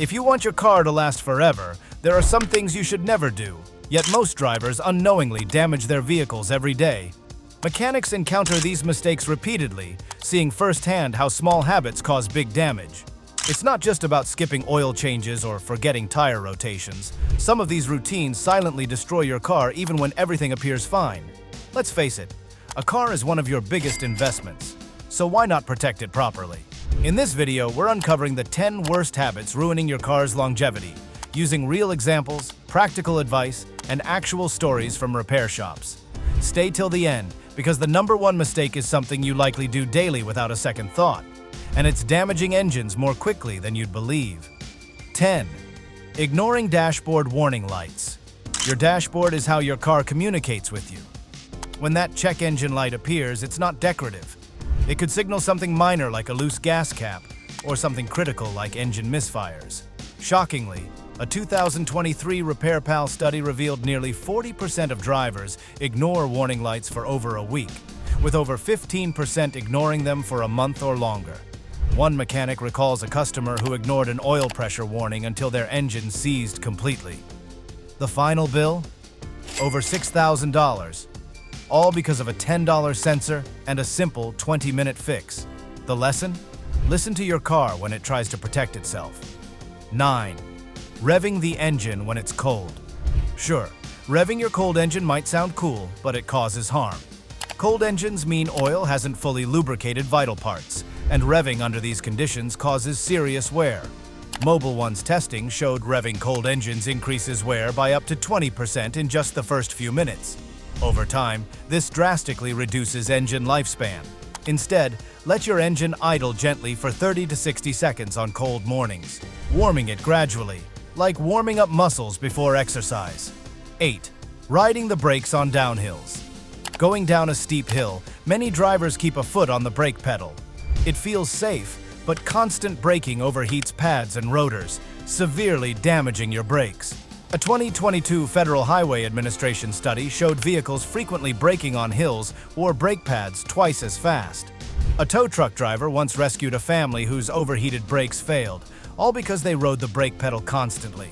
If you want your car to last forever, there are some things you should never do, yet most drivers unknowingly damage their vehicles every day. Mechanics encounter these mistakes repeatedly, seeing firsthand how small habits cause big damage. It's not just about skipping oil changes or forgetting tire rotations. Some of these routines silently destroy your car even when everything appears fine. Let's face it, a car is one of your biggest investments, so why not protect it properly? In this video, we're uncovering the 10 worst habits ruining your car's longevity, using real examples, practical advice, and actual stories from repair shops. Stay till the end, because the #1 mistake is something you likely do daily without a second thought, and it's damaging engines more quickly than you'd believe. 10. Ignoring dashboard warning lights. Your dashboard is how your car communicates with you. When that check engine light appears, it's not decorative. It could signal something minor like a loose gas cap, or something critical like engine misfires. Shockingly, a 2023 RepairPal study revealed nearly 40% of drivers ignore warning lights for over a week, with over 15% ignoring them for a month or longer. One mechanic recalls a customer who ignored an oil pressure warning until their engine seized completely. The final bill? Over $6,000. All because of a $10 sensor and a simple 20-minute fix. The lesson? Listen to your car when it tries to protect itself. 9. Revving the engine when it's cold. Sure, revving your cold engine might sound cool, but it causes harm. Cold engines mean oil hasn't fully lubricated vital parts, and revving under these conditions causes serious wear. Mobil One's testing showed revving cold engines increases wear by up to 20% in just the first few minutes. Over time, this drastically reduces engine lifespan. Instead, let your engine idle gently for 30 to 60 seconds on cold mornings, warming it gradually, like warming up muscles before exercise. 8. Riding the brakes on downhills. Going down a steep hill, many drivers keep a foot on the brake pedal. It feels safe, but constant braking overheats pads and rotors, severely damaging your brakes. A 2022 Federal Highway Administration study showed vehicles frequently braking on hills wore brake pads twice as fast. A tow truck driver once rescued a family whose overheated brakes failed, all because they rode the brake pedal constantly.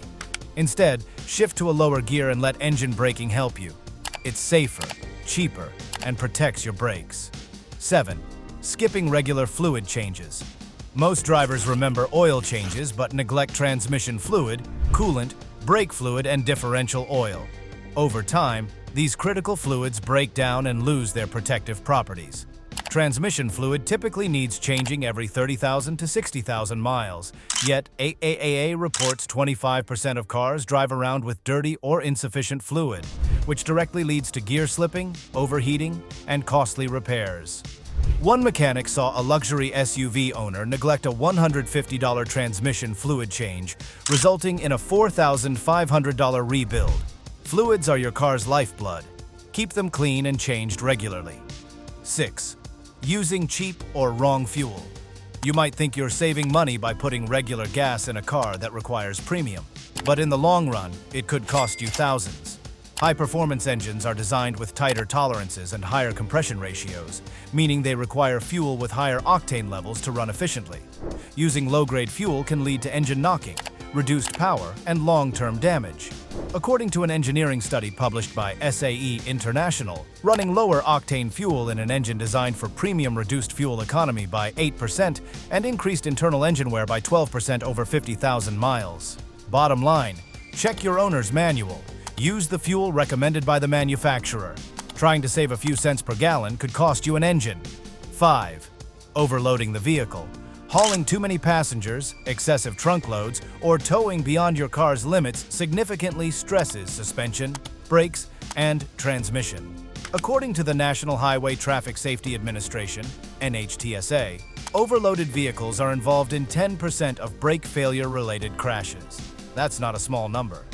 Instead, shift to a lower gear and let engine braking help you. It's safer, cheaper, and protects your brakes. 7. Skipping regular fluid changes. Most drivers remember oil changes but neglect transmission fluid, coolant, brake fluid, and differential oil. Over time, these critical fluids break down and lose their protective properties. Transmission fluid typically needs changing every 30,000 to 60,000 miles, yet AAA reports 25% of cars drive around with dirty or insufficient fluid, which directly leads to gear slipping, overheating, and costly repairs. One mechanic saw a luxury SUV owner neglect a $150 transmission fluid change, resulting in a $4,500 rebuild. Fluids are your car's lifeblood. Keep them clean and changed regularly. 6. Using cheap or wrong fuel. You might think you're saving money by putting regular gas in a car that requires premium, but in the long run, it could cost you thousands. High-performance engines are designed with tighter tolerances and higher compression ratios, meaning they require fuel with higher octane levels to run efficiently. Using low-grade fuel can lead to engine knocking, reduced power, and long-term damage. According to an engineering study published by SAE International, running lower-octane fuel in an engine designed for premium reduced fuel economy by 8% and increased internal engine wear by 12% over 50,000 miles. Bottom line, check your owner's manual. Use the fuel recommended by the manufacturer. Trying to save a few cents per gallon could cost you an engine. 5. Overloading the vehicle. Hauling too many passengers, excessive trunk loads, or towing beyond your car's limits significantly stresses suspension, brakes, and transmission. According to the National Highway Traffic Safety Administration, NHTSA, overloaded vehicles are involved in 10% of brake failure-related crashes. That's not a small number.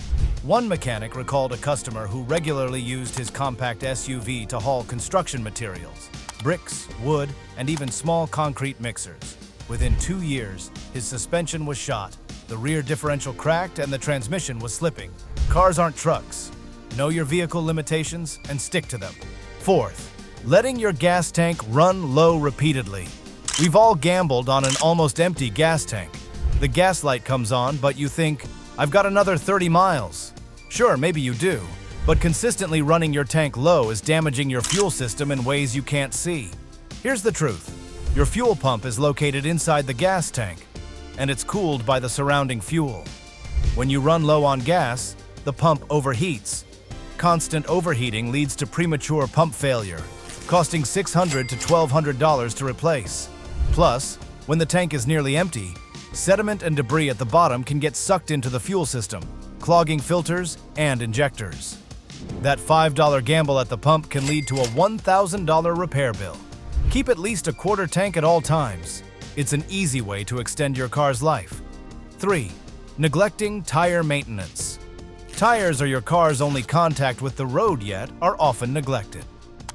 One mechanic recalled a customer who regularly used his compact SUV to haul construction materials, bricks, wood, and even small concrete mixers. Within 2 years, his suspension was shot, the rear differential cracked, and the transmission was slipping. Cars aren't trucks. Know your vehicle limitations and stick to them. 4th, letting your gas tank run low repeatedly. We've all gambled on an almost empty gas tank. The gas light comes on, but you think, I've got another 30 miles. Sure, maybe you do, but consistently running your tank low is damaging your fuel system in ways you can't see. Here's the truth. Your fuel pump is located inside the gas tank, and it's cooled by the surrounding fuel. When you run low on gas, the pump overheats. Constant overheating leads to premature pump failure, costing $600 to $1,200 to replace. Plus, when the tank is nearly empty, sediment and debris at the bottom can get sucked into the fuel system, clogging filters and injectors. That $5 gamble at the pump can lead to a $1,000 repair bill. Keep at least a quarter tank at all times. It's an easy way to extend your car's life. 3. Neglecting tire maintenance. Tires are your car's only contact with the road, yet are often neglected.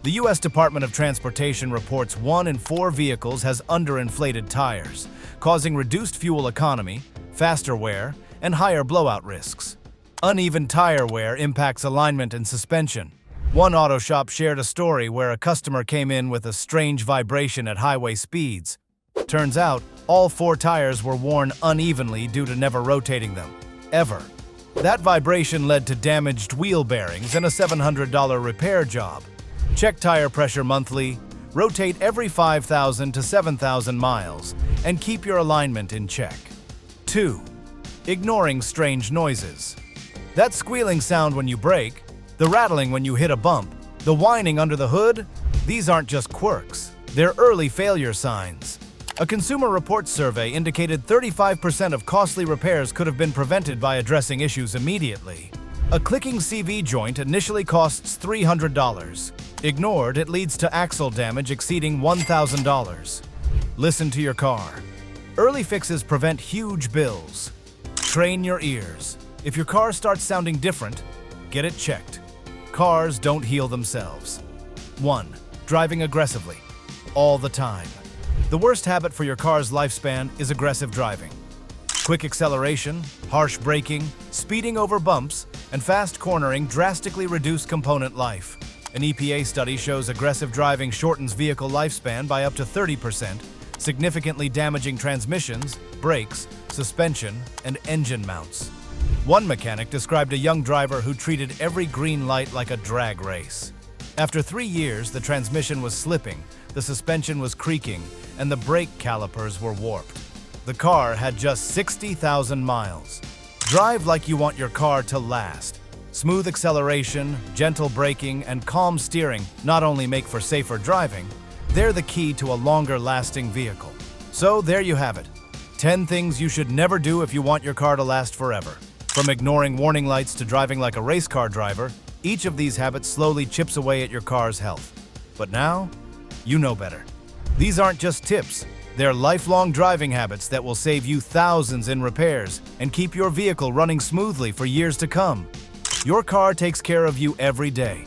The U.S. Department of Transportation reports 1 in 4 vehicles has underinflated tires, causing reduced fuel economy, faster wear, and higher blowout risks. Uneven tire wear impacts alignment and suspension. One auto shop shared a story where a customer came in with a strange vibration at highway speeds. Turns out, all 4 tires were worn unevenly due to never rotating them, ever. That vibration led to damaged wheel bearings and a $700 repair job. Check tire pressure monthly, rotate every 5,000 to 7,000 miles, and keep your alignment in check. 2. Ignoring strange noises. That squealing sound when you brake, the rattling when you hit a bump, the whining under the hood, these aren't just quirks, they're early failure signs. A Consumer Reports survey indicated 35% of costly repairs could have been prevented by addressing issues immediately. A clicking CV joint initially costs $300. Ignored, it leads to axle damage exceeding $1,000. Listen to your car. Early fixes prevent huge bills. Train your ears. If your car starts sounding different, get it checked. Cars don't heal themselves. 1. Driving aggressively. All the time. The worst habit for your car's lifespan is aggressive driving. Quick acceleration, harsh braking, speeding over bumps, and fast cornering drastically reduce component life. An EPA study shows aggressive driving shortens vehicle lifespan by up to 30%, significantly damaging transmissions, brakes, suspension, and engine mounts. One mechanic described a young driver who treated every green light like a drag race. After 3 years, the transmission was slipping, the suspension was creaking, and the brake calipers were warped. The car had just 60,000 miles. Drive like you want your car to last. Smooth acceleration, gentle braking, and calm steering not only make for safer driving, they're the key to a longer-lasting vehicle. So there you have it. 10 things you should never do if you want your car to last forever. From ignoring warning lights to driving like a race car driver, each of these habits slowly chips away at your car's health. But now, you know better. These aren't just tips. They're lifelong driving habits that will save you thousands in repairs and keep your vehicle running smoothly for years to come. Your car takes care of you every day.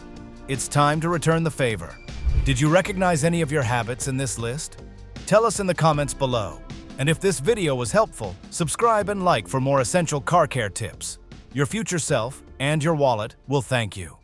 It's time to return the favor. Did you recognize any of your habits in this list? Tell us in the comments below. And if this video was helpful, subscribe and like for more essential car care tips. Your future self and your wallet will thank you.